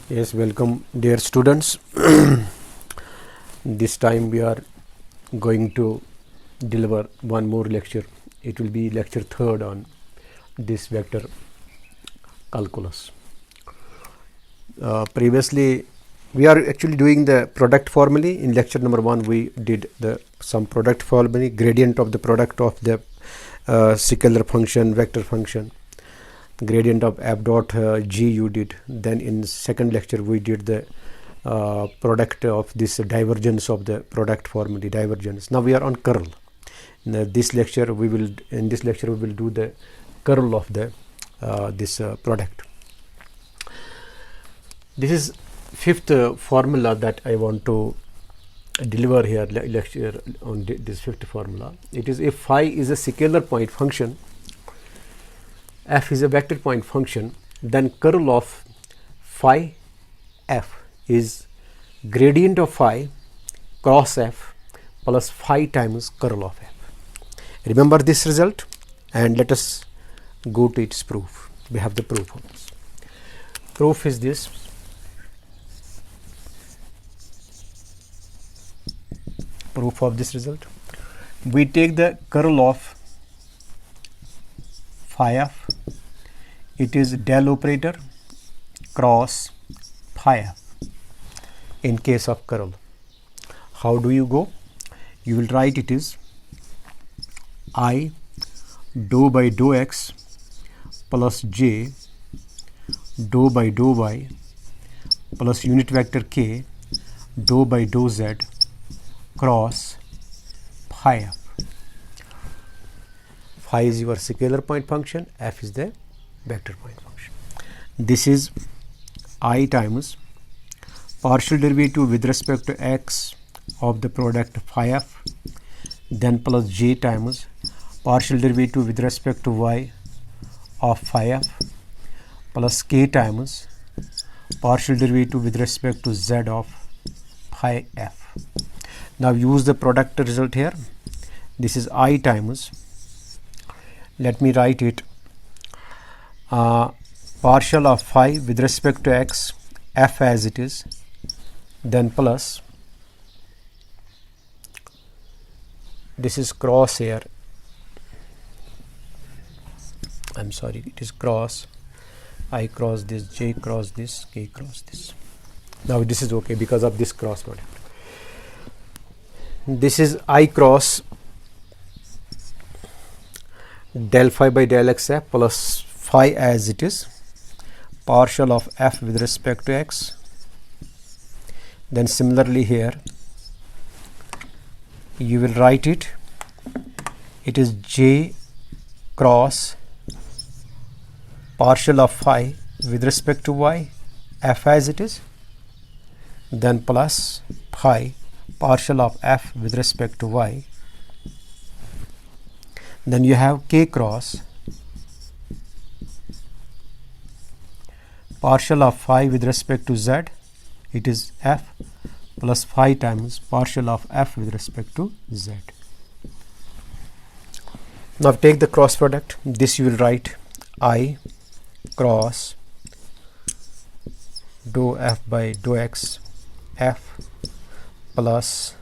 Yes, welcome dear students. This time we are going to deliver one more lecture. It will be lecture 3rd on this vector calculus. Previously we are actually doing the product formulae. In lecture number 1 we did some product formulae, gradient of the product of the scalar function, vector function, gradient of f dot g you did. Then in second lecture we did the product of this divergence of the product formula, divergence. Now we are on curl. In this lecture we will do the curl of the this product. This is fifth formula that I want to deliver here, lecture on this fifth formula. It is, if phi is a scalar point function, f is a vector point function, then curl of phi f is gradient of phi cross f plus phi times curl of f. Remember this result, and let us go to its proof. We have the proof of this. Proof is this. Proof of this result. We take the curl of phi f. It is del operator cross phi f in case of curl. How do you go? You will write it is I dou by dou x plus j dou by dou y plus unit vector k dou by dou z cross phi f. Phi is your scalar point function, f is the vector point function. This is I times partial derivative with respect to x of the product phi f, then plus j times partial derivative with respect to y of phi f, plus k times partial derivative with respect to z of phi f. Now use the product result here. This is I times, let me write it, partial of phi with respect to x, f as it is, then plus, this is cross here, I'm sorry, it is cross, I cross this, j cross this, k cross this. Now this is okay because of this cross product. This is I cross del phi by del x f plus phi as it is, partial of f with respect to x. Then similarly here you will write it, it is j cross partial of phi with respect to y, f as it is, then plus phi partial of f with respect to y. Then you have k cross partial of phi with respect to z, it is f, plus phi times partial of f with respect to z. Now take the cross product. This you will write I cross dou f by dou x f plus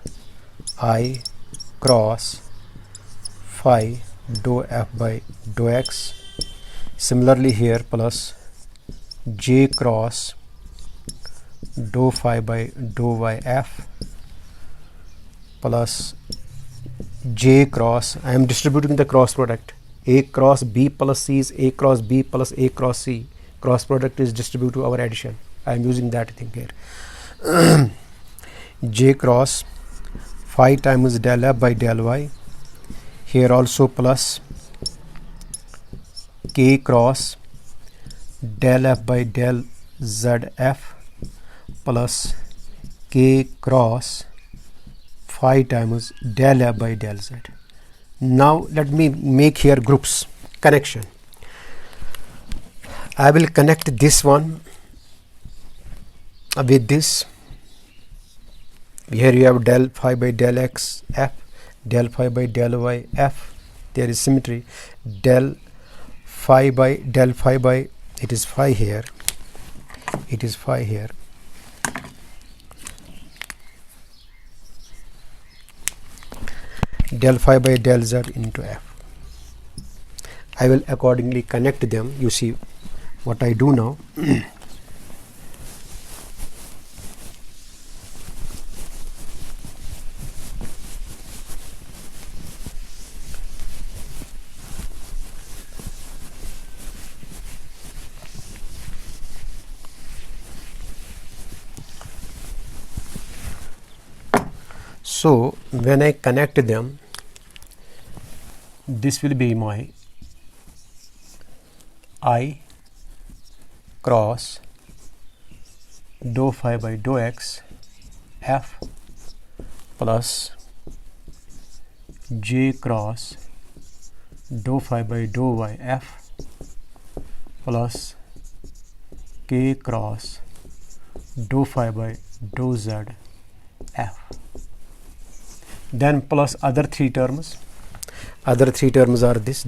I cross phi dou f by dou x. Similarly here plus j cross dou phi by dou y f plus j cross, I am distributing the cross product, a cross b plus c is a cross b plus a cross c. Cross product is distributed to our addition. I am using that thing here. J cross phi times del f by del y, here also plus k cross del f by del z f plus k cross phi times del f by del z. Now let me make here groups connection. I will connect this one with this. Here you have del phi by del x f, del phi by del y f, there is symmetry, del phi by, it is phi here, it is phi here. Del phi by del z into f. I will accordingly connect them. You see what I do now. So when I connect them, this will be my I cross dou phi by dou x f plus j cross dou phi by dou y f plus k cross dou phi by dou z f. Then plus other three terms. Other three terms are this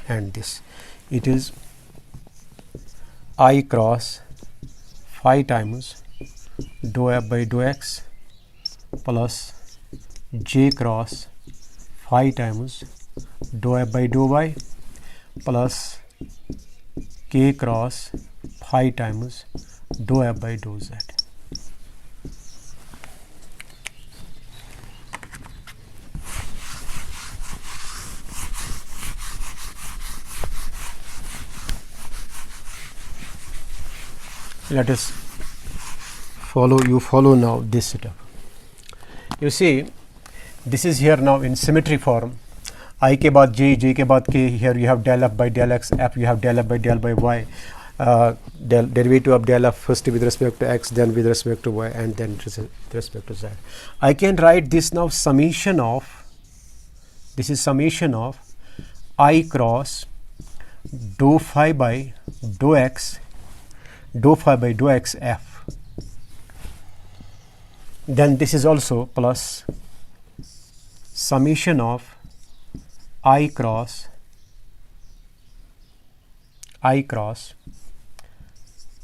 and this. It is I cross phi times dou f by dou x plus j cross phi times dou f by dou y plus k cross phi times dou f by dou z. Let us follow now this setup. You see, this is here now in symmetry form. I के बाद j, j के बाद k. Here you have del f by del x, f you have del f by del by y. Derivative of del f first with respect to x, then with respect to y, and then with respect to z. I can write this now summation of. This is summation of I cross dou phi by dou x. Dou phi by dou x f. Then this is also plus summation of I cross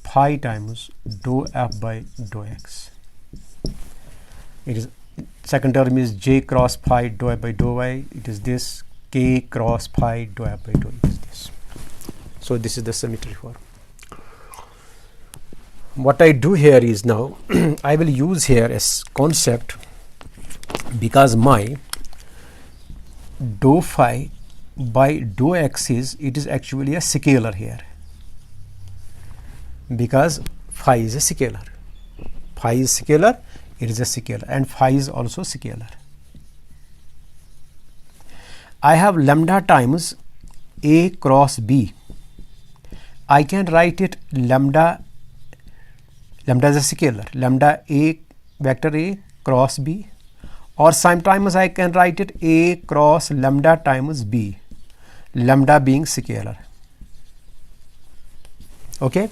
phi times dou f by dou x. It is second term is j cross phi dou f by dou y. It is this k cross phi dou f by dou. It is this. So this is the symmetry form. What I do here is now I will use here a concept, because my dou phi by dou x it is actually a scalar here, because phi is a scalar. Phi is scalar, it is a scalar, and phi is also scalar. I have lambda times a cross b. I can write it lambda is a scalar, lambda a vector a cross b, or sometimes I can write it a cross lambda times b, lambda being scalar. Okay,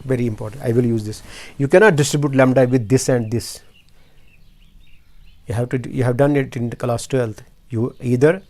very important. I will use this. You cannot distribute lambda with this and this. You have done it in the class 12th. You either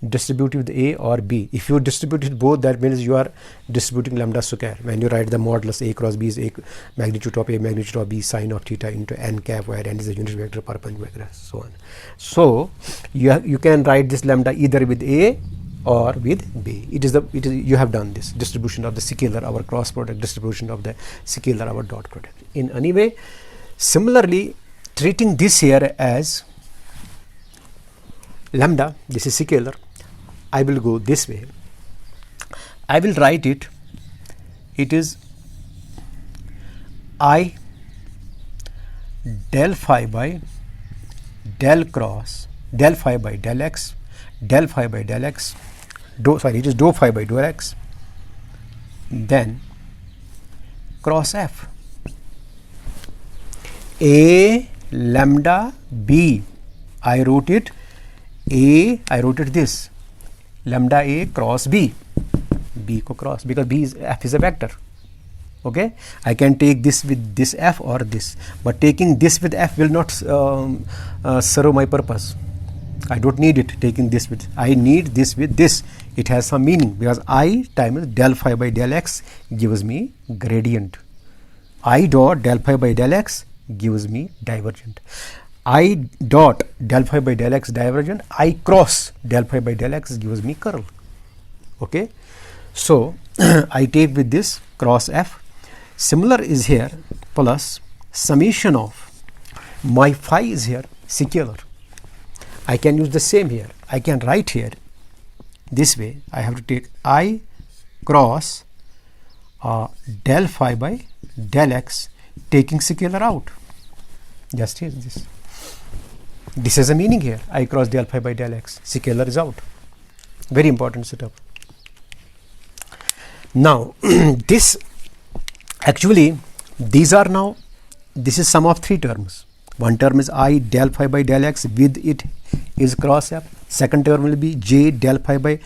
distribute with a or b. If you distribute it both, that means you are distributing lambda square. When you write the modulus a cross b is a magnitude of a magnitude of b sine of theta into n cap, where n is a unit vector perpendicular, so on. So you can write this lambda either with a or with b. You have done this distribution of the scalar, our cross product, distribution of the scalar, our dot product. In any way, similarly, treating this here as lambda, this is scalar, I will go this way. I will write it. It is I del phi by del cross del phi by del x, del phi by del x, it is dou phi by dou x, then cross f. A lambda b, I wrote it this lambda a cross b, b ko cross, because f is a vector. Okay, I can take this with this f or this, but taking this with f will not serve my purpose. I don't need it. Taking this with, I need this with this. It has some meaning, because I times del phi by del x gives me gradient. I dot del phi by del x gives me divergent. I dot del phi by del x divergent, I cross del phi by del x gives me curl. Okay, so I take with this cross f. Similar is here plus summation of my phi is here scalar. I can use the same here. I can write here this way. I have to take I cross del phi by del x, taking scalar out. Just here this. This has a meaning here. I cross del phi by del x, scalar is out. Very important setup. Now this actually, these are now, this is sum of three terms. One term is I del phi by del x, with it is cross f. Second term will be j del phi by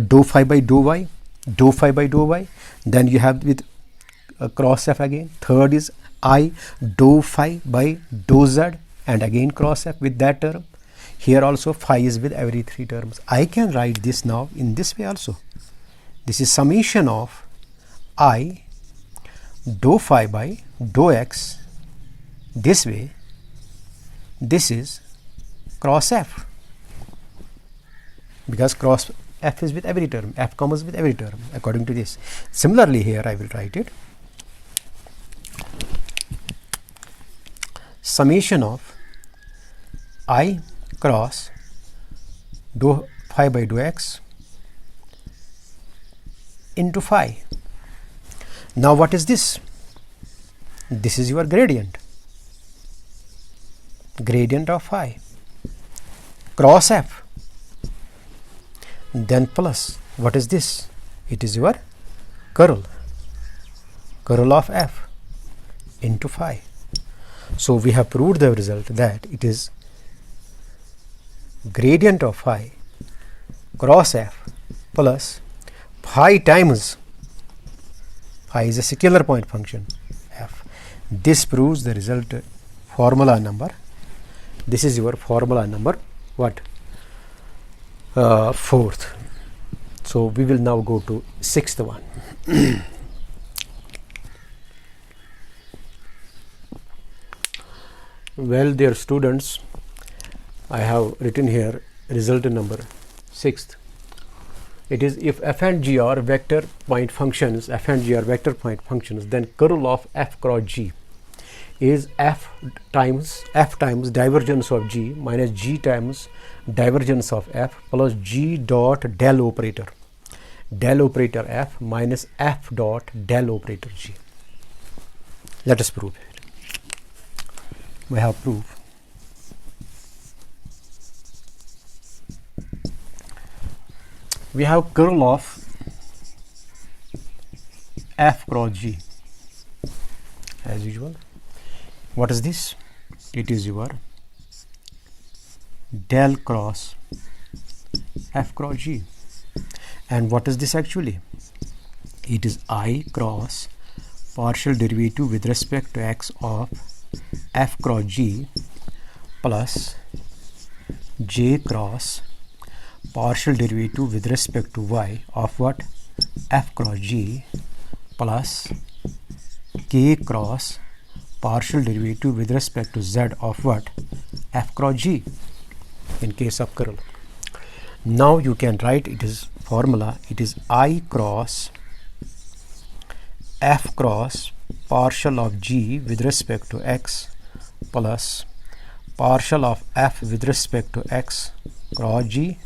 dou phi by dou y, dou phi by dou y. Then you have with cross f again. Third is I dou phi by dou z, and again cross f with that term. Here also phi is with every three terms. I can write this now in this way also. This is summation of I dou phi by dou x this way. This is cross f, because cross f is with every term, f comes with every term according to this. Similarly here I will write it summation of I cross dou phi by dou x into phi. Now what is this? This is your gradient of phi, cross f, then plus what is this? It is your curl of f into phi. So we have proved the result that it is gradient of phi cross f plus phi times, phi is a scalar point function f. This proves the result, formula number. This is your formula number what? Fourth. So we will now go to sixth one. Well, dear students, I have written here result number sixth. It is if f and g are vector point functions, then curl of f cross g is f times divergence of g minus g times divergence of f plus g dot del operator f minus f dot del operator g. Let us prove it. We have proof. We have curl of f cross g as usual. What is this? It is your del cross f cross g. And what is this actually? It is I cross partial derivative with respect to x of f cross g plus j cross partial derivative with respect to y of what? F cross g plus k cross partial derivative with respect to z of what? F cross g in case of curl. Now you can write it is formula. It is I cross f cross partial of g with respect to x plus partial of f with respect to x cross g,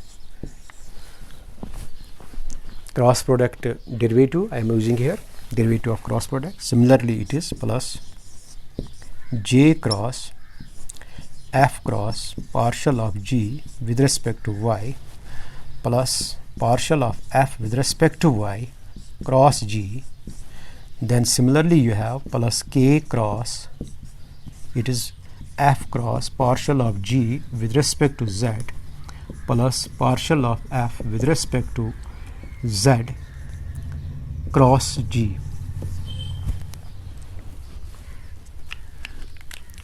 cross product derivative I am using here, derivative of cross product. Similarly it is plus j cross f cross partial of g with respect to y plus partial of f with respect to y cross g. Then similarly you have plus k cross, it is f cross partial of g with respect to z plus partial of f with respect to z cross g.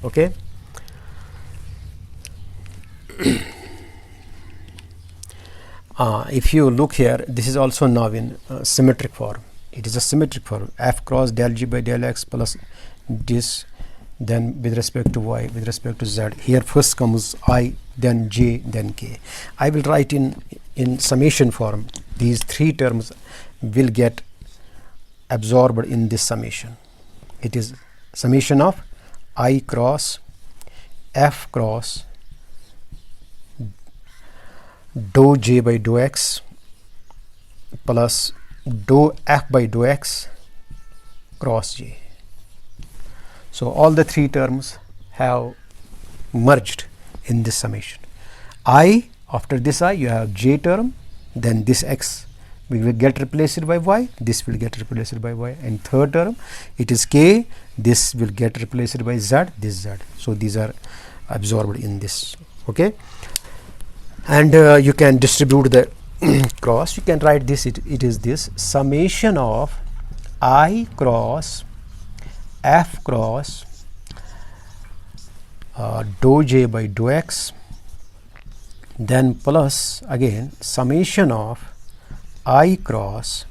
Okay. If you look here, this is also now in symmetric form. It is a symmetric form. F cross del G by del X plus this, then with respect to Y, with respect to Z. Here first comes I, then J, then K. I will write in summation form. These three terms will get absorbed in this summation. It is summation of I cross F cross dou J by dou X plus dou F by dou X cross J. So all the three terms have merged in this summation. I, after this I, you have J term, then this X will get replaced by Y, this will get replaced by Y, and third term it is K, this will get replaced by Z, this Z. So these are absorbed in this. Okay, and you can distribute the cross. You can write this, it is this summation of I cross F cross dou J by dou X, then plus again summation of I cross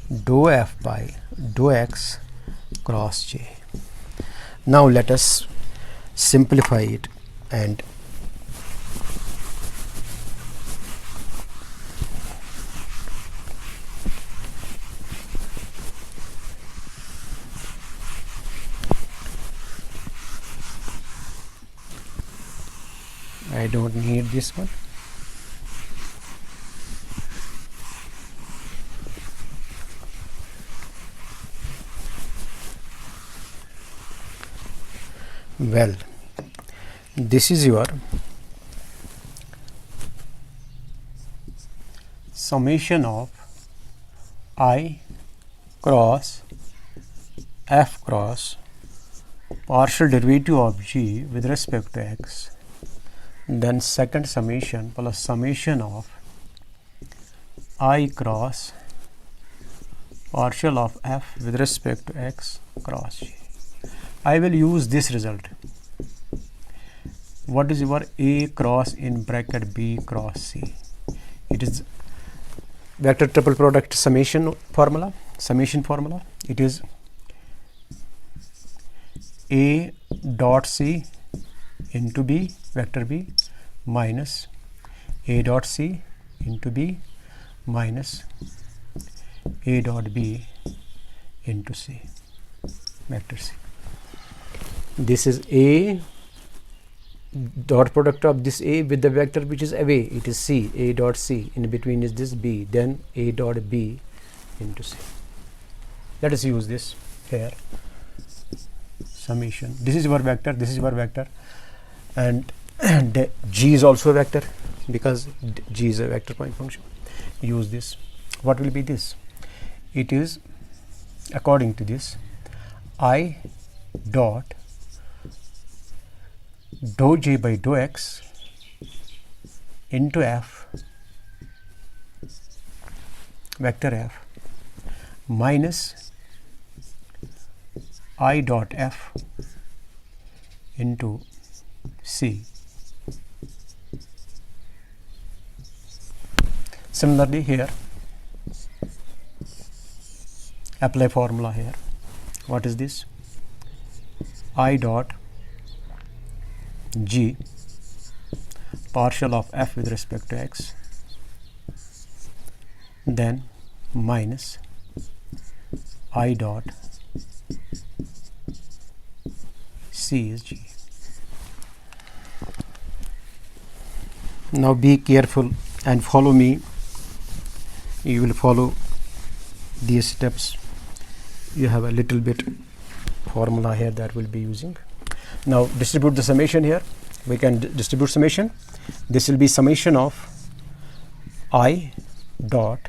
dou F by dou X cross J. Now let us simplify it, and I don't need this one. Well, this is your summation of I cross F cross partial derivative of G with respect to X, then second summation plus summation of I cross partial of F with respect to X cross G. I will use this result. What is your A cross in bracket B cross C? It is vector triple product summation formula. It is A dot C into B vector B minus A dot C into B minus A dot B into C vector C. This is A dot product of this A with the vector which is away, it is C, A dot C, in between is this B, then A dot B into C. Let us use this here, summation. This is your vector, this is your vector, and G is also a vector because G is a vector point function. Use this. What will be this? It is, according to this, I dot dou J by dou X into F vector F minus I dot F into C. Similarly here, apply formula here. What is this? I dot G partial of F with respect to X, then minus I dot C is G. Now be careful and follow me. You will follow these steps. You have a little bit formula here that we'll be using. Now distribute the summation here. We can distribute summation. This will be summation of I dot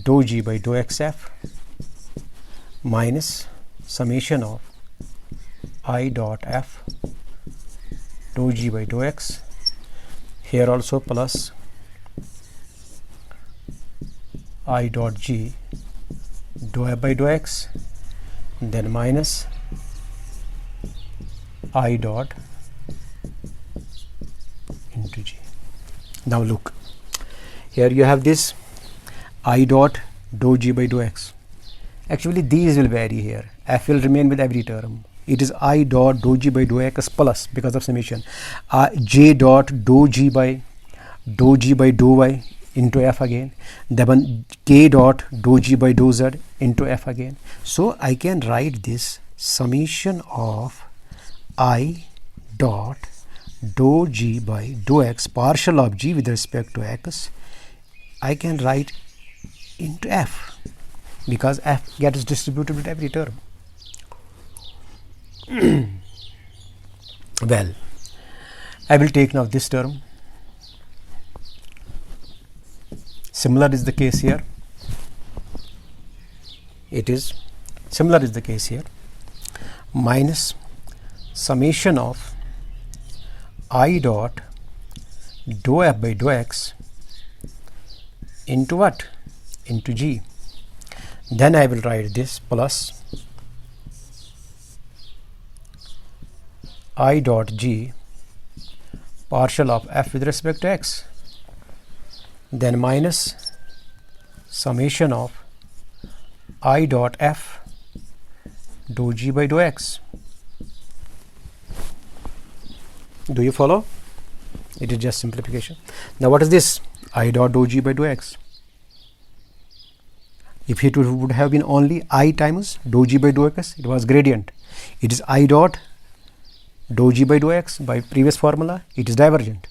dou G by dou XF minus summation of I dot F dou G by dou X. Here also plus I dot G dou F by dou X, then minus I dot into G. Now look, here you have this I dot dou g by dou x. Actually these will vary here. F will remain with every term. It is I dot dou g by dou x plus, because of summation, j dot dou g by dou y into f again, then k dot dou g by dou z into f again. So I can write this summation of I dot dou g by dou x partial of g with respect to x, I can write into f, because f gets distributed with every term. Well, I will take now this term. Similar is the case here. It is similar is the case here. Minus summation of I dot dou f by dou x into what? Into g. Then I will write this plus I dot g partial of f with respect to x, then minus summation of I dot f dou g by dou x. Do you follow? It is just simplification. Now what is this? I dot dou g by dou x. If it would have been only I times dou g by dou x, it was gradient. It is I dot dou g by dou x. By previous formula, it is divergent.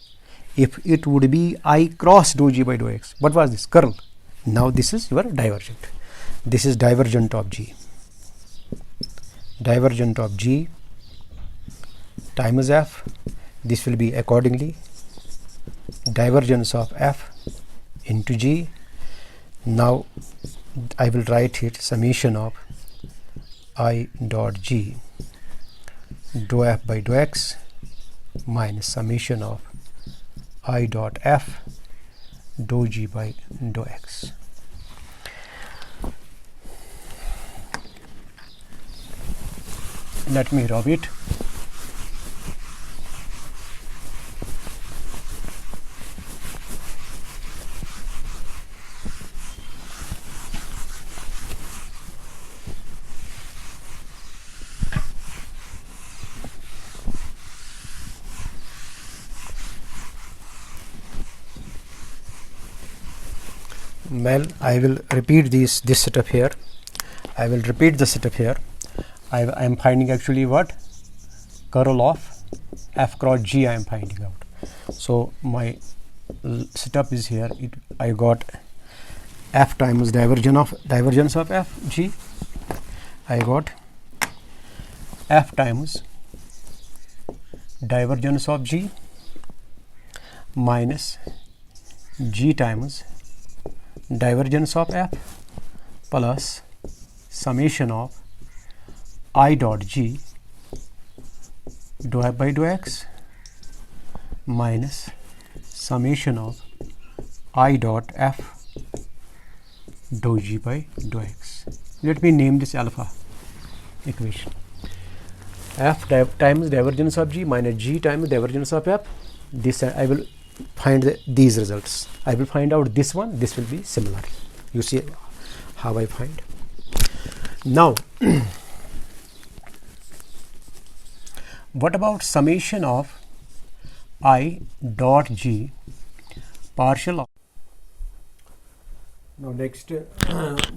If it would be I cross dou g by dou x, what was this? Curl. Now this is your divergent. This is divergent of g. Divergent of g times f. This will be accordingly divergence of f into g. Now I will write it summation of I dot g dou f by dou x minus summation of I dot f dou g by dou x. Let me rub it. Well, I will repeat this setup here. I will repeat the setup here. I am finding actually what? Curl of f cross g I am finding out. So my setup is here. I got f times divergence of f g. I got f times divergence of g minus g times divergence of f plus summation of I dot g dou f by dou x minus summation of I dot f dou g by dou x. Let me name this alpha equation. F times divergence of g minus g times divergence of f. This I will find these results. I will find out this one. This will be similar. You see how I find. Now what about summation of I dot g partial of. Now next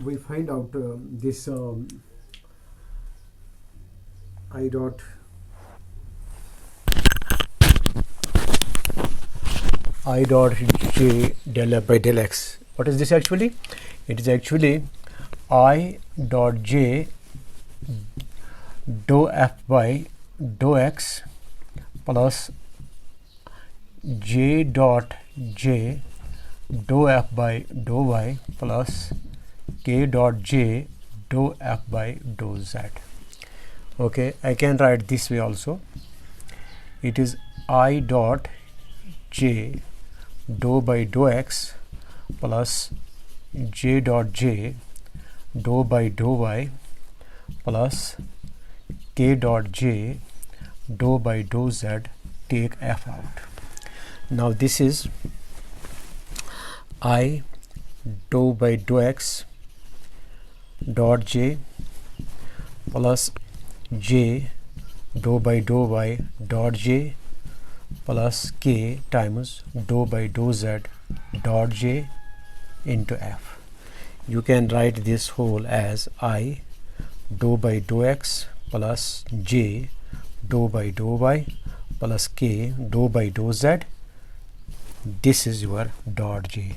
we find out this I dot j del f by del x. What is this actually? It is actually I dot j dou f by dou x plus j dot j dou f by dou y plus k dot j dou f by dou z. Okay, I can write this way also. It is I dot j dou by dou x plus j dot j dou by dou y plus k dot j dou by dou z, take f out. Now this is I dou by dou x dot j plus j dou by dou y dot j plus k times dou by dou z dot j into f. You can write this whole as I dou by dou x plus j dou by dou y plus k dou by dou z. This is your dot j.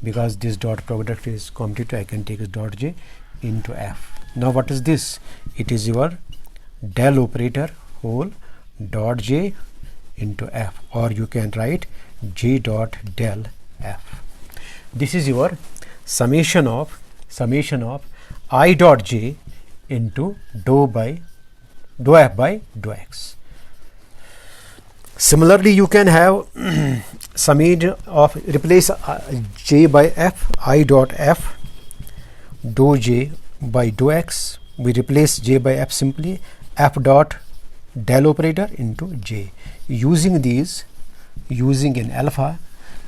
Because this dot product is commutative, I can take as dot j into f. Now what is this? It is your del operator whole dot j into f, or you can write j dot del f. This is your summation of I dot j into dou f by dou x. Similarly, you can have summation of replace j by f, I dot f dou j by dou x. We replace j by f simply, f dot del operator into j. Using these, using in alpha,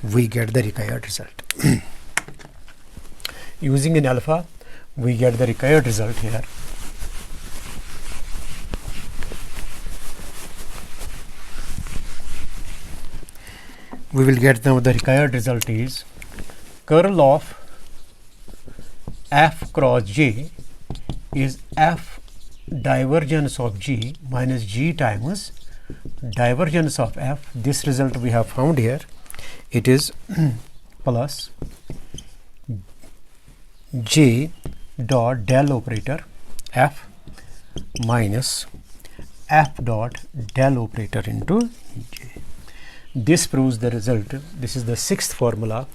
we get the required result. Using in alpha, we get the required result here. We will get now the required result is curl of f cross j is f divergence of g minus g times divergence of f. This result we have found here. It is plus j dot del operator f minus f dot del operator into j. This proves the result. This is the sixth formula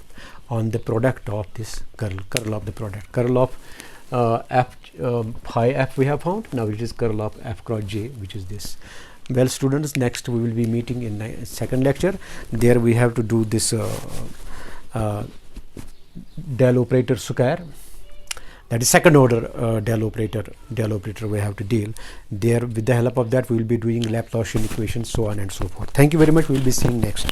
on the product of this curl of the product. Curl of f phi f we have found. Now it is curl of f cross j, which is this. Well, students, next we will be meeting in second lecture. There we have to do this del operator square. That is second order del operator we have to deal. There, with the help of that, we will be doing Laplacian equations, so on and so forth. Thank you very much. We will be seeing next.